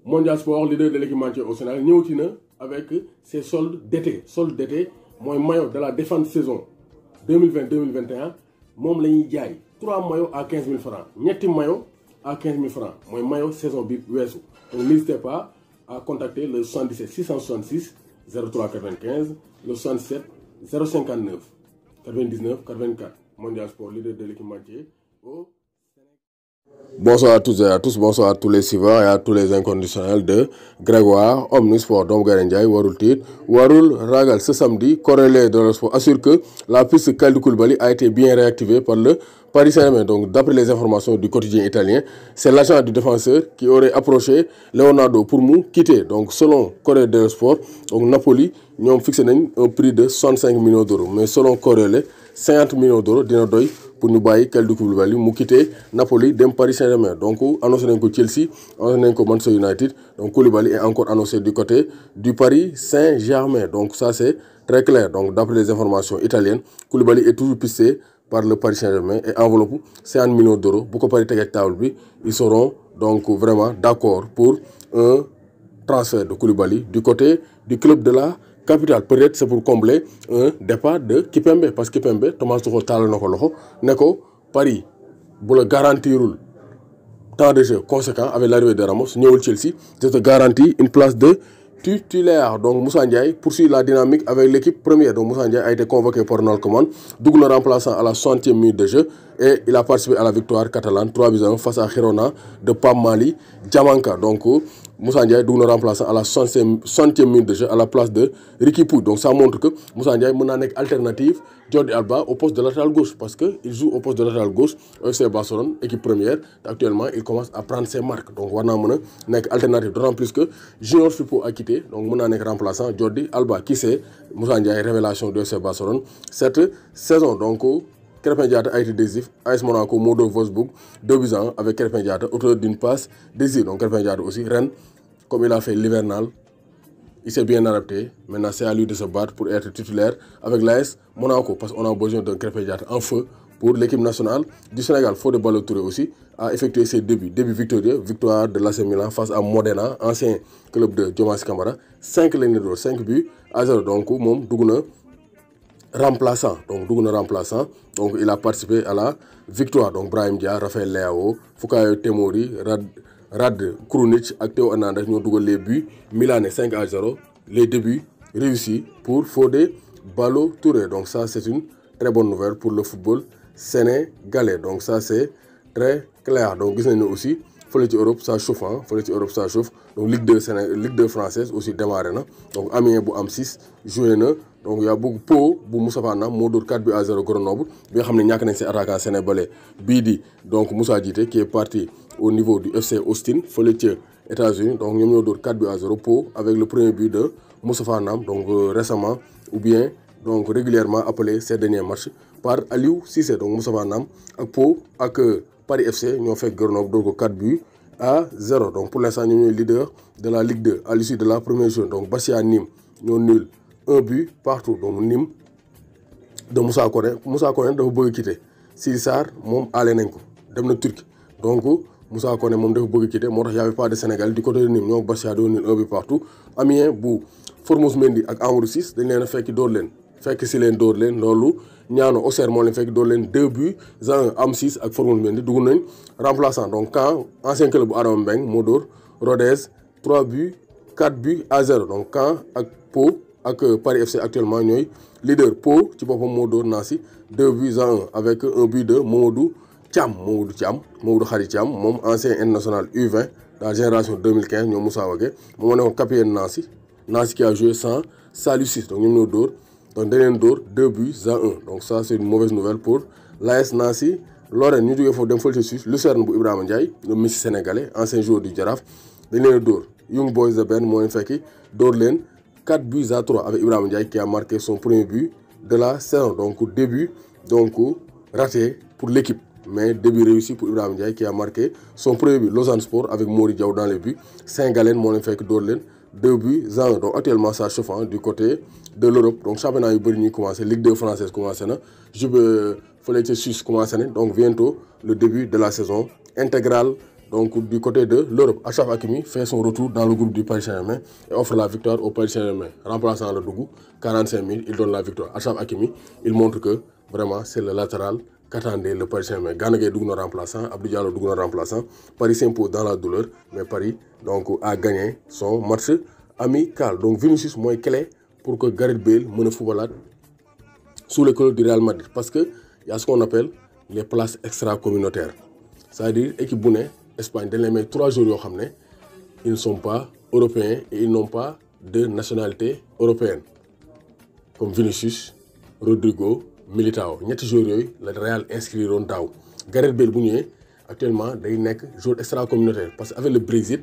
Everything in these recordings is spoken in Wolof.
Mondial Sport, leader de l'équipementier au Sénégal, ñëwati na avec ses soldes d'été. Solde d'été mooy maillot de la défense saison 2020-2021 moom la ñuy jaay 3 maillots à 15 000 francs ñetti maillots à 15 000 francs mooy maillot saison bi weesu. Donc n'hésitez pas à contacter le 77 666 03 95 le 67 059 99 84 Mondial Sport, leader de l'équipementier au Sénégal. Bonsoir à toutes et à tous, bonsoir à tous les suiveurs et à tous les inconditionnels de Grégoire Omnisport. Dom Garendiaï, Warul Tit, Warul Ragal. Ce samedi, Corrélé de l'Eurosport assure que la piste Kalidou Koulibaly a été bien réactivée par le Paris Saint-Germain. Donc, d'après les informations du quotidien italien, c'est l'agent du défenseur qui aurait approché Leonardo pour nous quitter. Donc, selon Corrélé de l'Eurosport, donc Napoli, nous avons fixé un prix de 65 millions d'euros. Mais selon Corrélé, 50 millions d'euros dina doy pour nous bàyyi Kalidou Koulibaly mu quitter Napoli dem Paris Saint-Germain. Donc annoncé nañ ko Chelsea, annoncé nañ ko Manchester United. Donc Koulibaly est encore annoncé du côté du Paris Saint-Germain. Donc ça c'est très clair. Donc d'après les informations italiennes, Koulibaly est toujours pisté par le Paris Saint-Germain et enveloppe 50 millions d'euros. Bu ko Paris teg ak table bi, ils seront donc vraiment d'accord pour un transfert de Koulibaly du côté du club de la capitale. Peut-être c'est pour combler un départ de Kipembe parce que Kipembe Thomas Tuchel taalal na ko loxo ne ko Paris bu la garantirul temps de jeu conséquent avec l'arrivée de Ramos ñëwul Chelsea je te garantis une place de titulaire. Donc Moussa Ndiaye poursuit la dynamique avec l'équipe première. Donc Moussa Ndiaye a été convoqué par Ronald Koeman, double remplaçant à la 60e minute de jeu et il a participé à la victoire catalane 3-1 face à Girona de Pape Mali Diamanka. Donc Moussa Ndiaye double remplaçant à la 60e minute de jeu à la place de Riqui Puig. Donc ça montre que Moussa Ndiaye mën naa nekk alternative Jordi Alba au poste de latéral gauche parce qu'il joue au poste de latéral gauche au FC Barcelone, équipe première. Actuellement, il commence à prendre ses marques. Donc, on a une alternative. D'autant plus que Junior Firpo a quitté. Donc, on a un remplaçant Jordi Alba qui c'est Moussa Ndiaye, révélation du FC Barcelone cette saison. Donc, Krépin Diatta a été décisif. AS Monaco, Modo Wolfsburg, 2-1 avec Krépin Diatta, auteur d'une passe décisive. Donc, Krépin Diatta aussi, Rennes, comme il a fait l'hivernal. Il s'est bien adapté. Maintenant, c'est à lui de se battre pour être titulaire avec l'AS Monaco. Parce qu'on a besoin d'un Krépin Diatta en feu pour l'équipe nationale du Sénégal. Fodé Ballo-Touré aussi a effectué ses débuts. Début victorieux, victoire de l'AC Milan face à Modena, ancien club de Diomansy Kamara. 5 lignes d'or, 5 buts à 0. Donc, mon Dougouna remplaçant. Donc, il a participé à la victoire. Donc, Brahim Dia, Raphaël Leao, Foucayo Temori, Rad Krunic ak Théo Hernandez ñoo dugal les buts milanais 5-0, les débuts réussis pour Fodé Ballo-Touré. Donc ça c'est une très bonne nouvelle pour le football sénégalais. Donc ça c'est très clair. Donc gis nañu aussi fële ci Europe ça chauffe donc Ligue 2 française aussi démarré na. Donc Amiens bu am 6 joué na. Donc il y a beaucoup Pau bu Moussa Nam moo dóor 4-0 Grenoble bi nga xam ne ñàkk nañ si attaquant sénégalais bii di donc Moussa Djité qui est parti au niveau du FC Austin fële ca États-Unis. Donc ñoom ñoo dóor 4-0 Pau avec le premier but de Moussa Nam donc récemment ou bien donc régulièrement appelé ces derniers matchs par Aliou Cissé. Donc Moussa Nam ak Pau ak Paris FC ñoo fekk Grenoble dóor ko 4-0. Donc pour l'instant ñoom ñooy leader de la Ligue 2 à l'issue de la première journée. Donc Bastia Nîmes ñoo nul 1 but partout. Donc Nîmes de Moussa Koné dafa bëgg quitter. Sidi Sarr moom aale nañ ko dem na Turquie. Donc Moussa Koné moom dafa bëgg quitter moo tax y avait pas de Sénégal du côté de Nîmes ñoo Bastia doon nul 1 but partout. Amiens bu Formose Mendy ak Amadou Ciss dañ leen a fekk dóor leen fekk si leen dóor leen loolu ñaano Auxerre moo leen fekk dóor leen 2-1 am 6 ak Formose Mendy dugg nañ remplaçant. Donc Caen ancien club bu Adama Mbengue moo dóor Rodez 4-0. Donc Caen ak Pau ak Paris FC actuellement ñooy leader. Pau ci boppam moo dóor Nancy 2-1 avec un but de Mamadou Khary Thiam moom ancien international U20 dans la génération 2015 ñoom Moussa Wagué moom moo nekkoon capitaine Nancy qui a joué sans Saliou Ciss. Donc ñoom ñoo dóor donc dañ leen dóor 2-1. Donc ça c'est une mauvaise nouvelle pour l'AS Nancy Lorraine. ñu jógee foofu dem fële ci Suisse Lucerne bu Ibrahima Ndiaye le Messi sénégalais ancien joueur du Jaraaf dañ leen dóor Young Boys de Berne moo leen fekki dóor leen 4-3 avec Ibrahima Ndiaye qui a marqué son premier but de la saison. Donc début raté pour l'équipe mais début réussi pour Ibrahima Ndiaye qui a marqué son premier but. Lausanne Sport avec Mori Diaw dans les buts. Saint-Gallen moo leen fekk dóor leen 2-1. Donc actuellement ça chauffe du côté de l'Europe. Donc championnat yu bëri ñuy commencé Ligue 2 française commencé na jube fële ca Suisse commencé na. Donc bientôt le début de la saison intégrale donc du côté de l'Europe. Achraf Hakimi fait son retour dans le groupe du Paris Saint-Germain et offre la victoire au Paris Saint-Germain. Remplaçant le Dougou, 45 000, il donne la victoire. Achraf Hakimi, il montre que vraiment c'est le latéral qu'attendait le Paris Saint-Germain. Gana Gueye dugg na remplaçant, Abdou Diallo dugg na remplaçant. Paris s'impose dans la douleur, mais Paris donc a gagné son match amical. Donc Vinicius mooy clé pour que Gareth Bale mën a footballaat sous le couleur du Real Madrid, parce que y a ce qu'on appelle les places extra-communautaires. C'est-à-dire équipe bu ne Espagne dañ lay may 3 jours yoo xam ne ils ne sont pas européens et ils n'ont pas de nationalité européenne, comme Vinicius, Rodrigo, Militao. ñetti jours yooyu la Real inscrire woon daaw. Gareth Bale bu ñëwee actuellement day nekk joueur extra-communautaire, parce que avec le Brexit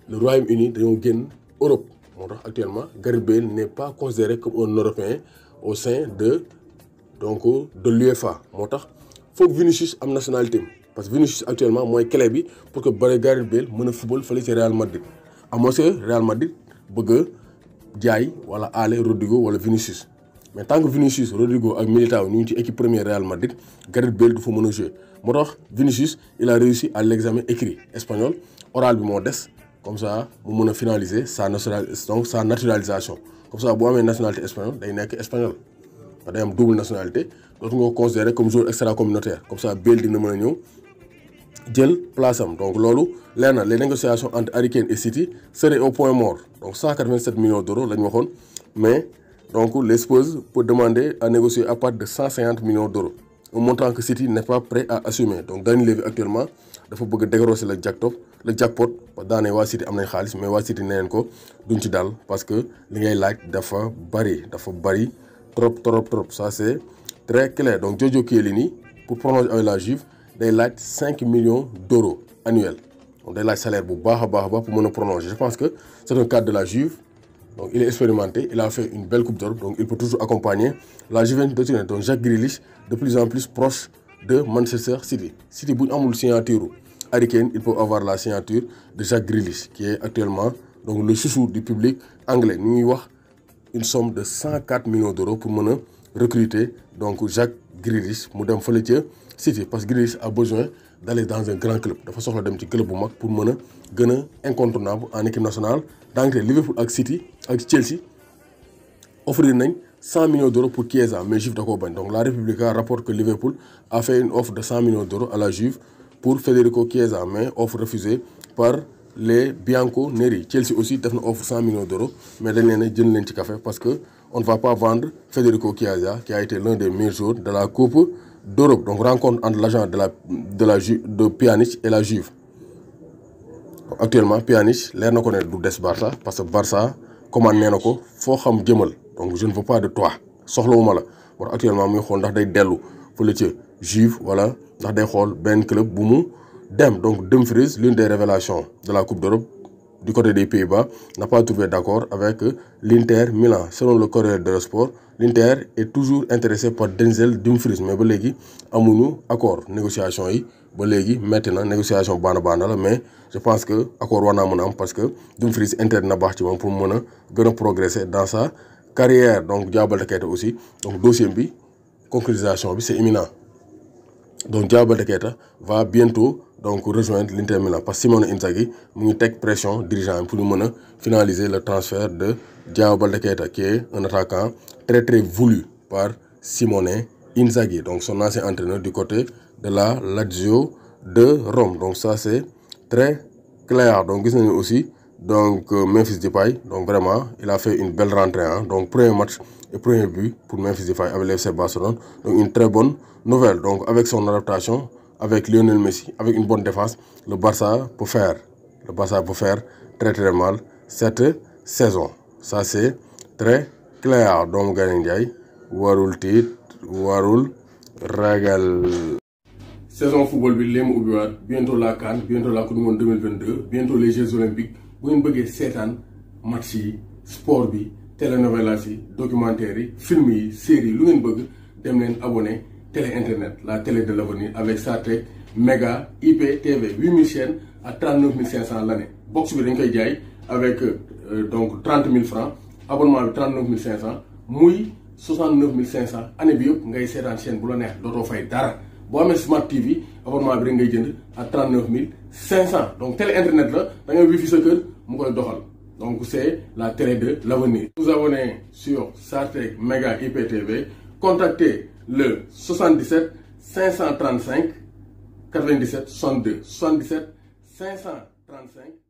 le Royaume-Uni dañoo génn Europe. moo tax actuellement Gareth Bale n'est pas considéré comme un Européen au sein de l'UEFA. moo tax foog Vinicius am nationalité, parce que Vinicius actuellement mooy clé bi pour que Gareth Bale mën a football fële ci Real Madrid. amoo que Real Madrid bëgg a jaay wala aale Rodrigo wala Vinicius, mais tant que Vinicius, Rodrigo ak Militao ñu ngi ci équipe première Real Madrid, Gareth Bale du fa mën a jouer. moo tax Vinicius il a réussi à l'examen écrit espagnol, oral bi moo des. Comme ça mu mën a finaliser sa naturalisation. Comme ça boo amee nationalité espagnole day nekk espagnol, day am double nationalité, dootu nga ko considéré comme joueur extra-communautaire. Comme ça Bale dina mën a ñëw jël place am. Donc loolu leer na, les négociations entre Harry Kane et City seraient au point mort. Donc 187 millions d'euros la ñu waxoon, mais donc les Spurs peuvent demander à négocier à partir de 150 millions d'euros. Un montant que City n'est pas prêt à assumer. Donc Daniel Levy actuellement dafa bëgg a dégrosser le jackpot daanee waa City am nañ xaalis, mais waa City neeneen ko duñ ci dal, parce que li ngay laaj dafa bari trop. Ça c'est très clair. Donc Giorgio Chiellini pour prolonger avec la Juve day laaj 5 millions d'euros annuels. Donc day laaj salaire bu baax a baax pour mën a prolonger. Je pense que c'est un cadre de la Juve, donc il est expérimenté, il a fait une belle coupe d'Europe, donc il peut toujours accompagner la Juventus de Turin. Donc Jack Grealish de plus en plus proche de Manchester City. City bu ñu amul signature Harry Kane, il peut avoir la signature de Jack Grealish, qui est actuellement donc le chouchou du public anglais. Nous avons une somme de 104 millions d'euros pour recruter donc Jack Grealish mu dem fële ca City, parce que Grealish a besoin d'aller dans un grand club. dafa soxla dem ci club bu mag pour mën a gën a incontournable en équipe nationale. Donc Liverpool ak City ak Chelsea offrir nañ 100 millions d'euros pour Chiesa, mais Juve da koo bañ. Donc la Repubblica rapporte que Liverpool a fait une offre de 100 millions d'euros à la Juve pour Federico Chiesa, mais offre refusée par les Bianconeri. Chelsea aussi def na offre 100 millions d'euros, mais dañ leen a jënd leen ci café, parce que on ne va pas vendre Federico Chiesa, qui a été l'un des meilleurs joueurs de la Coupe d'Europe. Donc rencontre entre l'agent de Pjanic et la Juve. Actuellement Pjanic leer na ko ne du des Barça, parce que Barça commande nee na ko foo xam jëmal, donc je ne veux pas de toi, soxlawuma la. Bon actuellement muy xool ndax day dellu fële ca Juve wala ndax day xool benn club bu mu dem. Donc Dumfries, l'une des révélations de la Coupe d'Europe du côté des Pays-Bas, n'a pas trouvé d'accord avec l'Inter Milan. Selon le Corriere dello Sport, l'Inter est toujours intéressé par Denzel Dumfries, mais ba léegi amuñu accord. Négociation yi ba léegi metti na, négociation baana la, mais je pense que accord war naa mën a am, parce que Dumfries Inter na baax ci moom pour mën a gën a progresser dans sa carrière. Donc Diao Baldé Keita aussi, donc dossier bi concrétisation bi c'est imminent. Donc Diao Baldé Keita va bientôt donc rejoindre l'Inter Milan, parce que Simone Inzaghi mu ngi teg pression dirigeant pour ñu mën a finaliser le transfert de Diao Baldé Keita, qui est un attaquant très voulu par Simone Inzaghi, donc son ancien entraîneur du côté de la Lazio de Rome. Donc ça c'est très clair. Donc gis nañu aussi donc Memphis Depay, donc vraiment il a fait une belle rentrée, donc premier match et premier but pour Memphis Depay avec le FC Barcelone. Donc une très bonne nouvelle. Donc avec son adaptation avec Lionel Messi, avec une bonne défense, le Barça peut faire très mal cette saison. Ça c'est très clair. Donc Gana Ndiaye warul tiit warul ragal. Saison football bi léemu ubbiwaat, bientôt la CAN, bientôt la Coupe du Monde 2022, bientôt les Jeux olympiques. Bu ngeen bëggee seetaan match yi, sport bi, télénovelas yi, documentaires yi, film yi, séries yi, lu ngeen bëgg dem leen abonné télé internet, la télé de l'avenir, avec Startec Mega IPTV, 8000 chaînes à 39 500 l'année. Box bi dañ koy jaay avec donc 30 000 francs, abonnement bi 39 500, muy 69 500 année bi yëpp ngay seetaan chaîne bu la neex, dootoo fay dara. Boo amee Smart TV abonnement bi rek ngay jënd à 39 500 donc télé internet la da ngay wifi sa kër mu koy doxal donc c'est la télé de l'avenir. Vous abonnez sur Sartec Méga IPTV, contactez le 77 535 97 62 77 535